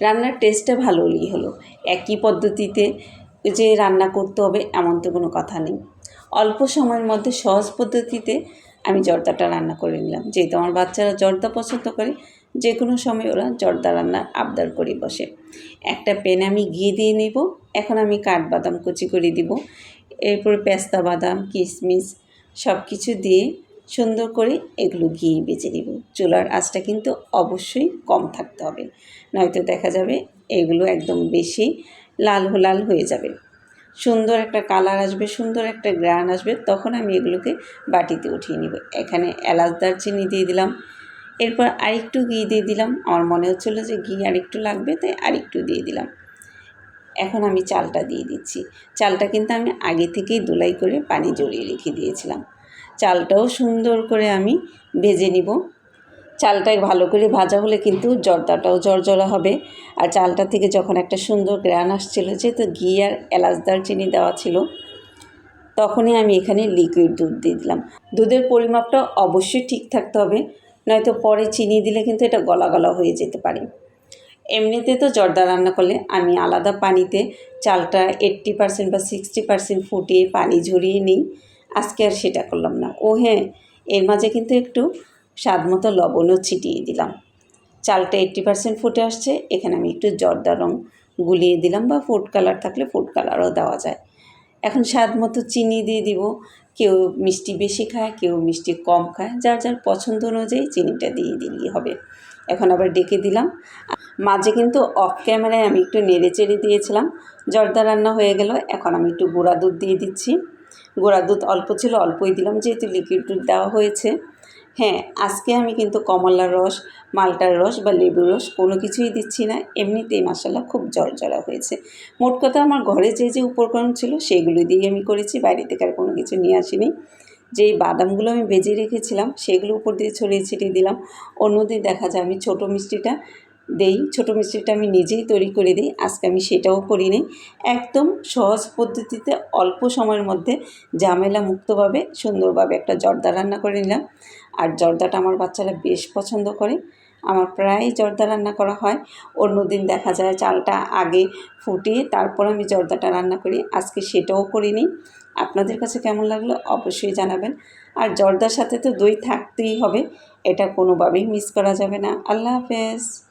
রান্নার টেস্টটা ভালো হলেই হলো। একই পদ্ধতিতে যে রান্না করতে হবে এমন তো কোনো কথা নেই। অল্প সময়ের মধ্যে সহজ পদ্ধতিতে আমি জর্দাটা রান্না করে নিলাম। যেহেতু আমার বাচ্চারা জর্দা পছন্দ করে, যে কোনো সময় ওরা জর্দা রান্নার আবদার করে বসে। একটা প্যানে আমি ঘি দিয়ে নেব। এখন আমি কাঠবাদাম কুচি করে দিব, এরপরে পেস্তা বাদাম, কিশমিশ সব কিছু দিয়ে সুন্দর করে এগুলো ঘি বেজে নিব। চুলার আঁচটা কিন্তু অবশ্যই কম থাকতে হবে, নয়তো দেখা যাবে এগুলো একদম বেশি লাল লাল হয়ে যাবে। সুন্দর একটা কালার আসবে, সুন্দর একটা গ্রান আসবে, তখন আমি এগুলোকে বাটিতে উঠিয়ে নিব। এখানে এলাচ দারচিনি দিয়ে দিলাম, এরপর আরেকটু ঘি দিয়ে দিলাম। আমার মনে হচ্ছিলো যে ঘি আরেকটু লাগবে, তাই আরেকটু দিয়ে দিলাম। এখন আমি চালটা দিয়ে দিচ্ছি। চালটা কিন্তু আমি আগে থেকেই ধুলাই করে পানি জড়িয়ে রেখে দিয়েছিলাম। চালটাও সুন্দর করে আমি ভেজে নিব। চালটাই ভালো করে ভাজা হলে কিন্তু জর্দাটাও জর্জরা হবে। আর চালটা থেকে যখন একটা সুন্দর গ্রান আসছিলো, যেহেতু ঘি আর এলাচ দারচিনি দেওয়া ছিল, তখনই আমি এখানে লিকুইড দুধ দিয়ে দিলাম। দুধের পরিমাপটা অবশ্যই ঠিক থাকতে হবে, নয়তো পরে চিনি দিলে কিন্তু এটা গলা গলা হয়ে যেতে পারে। এমনিতে তো জর্দা রান্না করলে আমি আলাদা পানিতে চালটা 80% বা 60% ফুটিয়ে পানি ঝরিয়ে নিই। আজকে আর সেটা করলাম না। ও হ্যাঁ, এর মাঝে কিন্তু একটু স্বাদ মতো লবণও ছিটিয়ে দিলাম। চালটা 80% ফুটে আসছে, এখানে আমি একটু জর্দা রং গুলিয়ে দিলাম, বা ফুড কালার থাকলে ফুড কালারও দেওয়া যায়। এখন স্বাদ মতো চিনি দিয়ে দিব। কেউ মিষ্টি বেশি খায়, কেউ মিষ্টি কম খায়, যার যার পছন্দ অনুযায়ী চিনিটা দিয়ে দিলেই হবে। এখন আবার ডেকে দিলাম। মাঝে কিন্তু অফ ক্যামেরায় আমি একটু নেড়ে চেড়ে দিয়েছিলাম। জর্দা রান্না হয়ে গেল। এখন আমি একটু গুঁড়া দুধ দিয়ে দিচ্ছি। গুঁড়া দুধ অল্প ছিল, অল্পই দিলাম, যেহেতু লিকুইড দুধ দেওয়া হয়েছে। হ্যাঁ, আজকে আমি কিন্তু কমলার রস, মালটার রস বা লেবুর রস কোনো কিছুই দিচ্ছি না। এমনিতেই মাশাআল্লাহ খুব জলজলা হয়েছে। মোট কথা আমার ঘরে যে উপকরণ ছিল সেগুলো দিয়ে আমি করেছি, বাইরে থেকে আর কোনো কিছু নিয়ে আসিনি। যেই বাদামগুলো আমি ভেজে রেখেছিলাম সেগুলো উপর দিয়ে ছড়িয়ে ছিটিয়ে দিলাম। অন্যদিন দেখা যায় আমি ছোটো মিষ্টিটা ছোটো মিষ্টিটা আমি নিজেই তৈরি করে দিই। আজকে আমি সেটাও করিনি। একদম সহজ পদ্ধতিতে অল্প সময়ের মধ্যে ঝামেলা মুক্তভাবে সুন্দরভাবে একটা জর্দা রান্না করে নিলাম। আর জর্দাটা আমার বাচ্চারা বেশ পছন্দ করে। আমার প্রায়ই জর্দা রান্না করা হয়। অন্যদিন দেখা যায় চালটা আগে ফুটিয়ে তারপর আমি জর্দাটা রান্না করি। আজকে সেটাও করিনি। আপনাদের কাছে কেমন লাগলো অবশ্যই জানাবেন। আর জর্দার সাথে তো দই থাকতেই হবে, এটা কোনোভাবেই মিস করা যাবে না। আল্লাহ হাফেজ।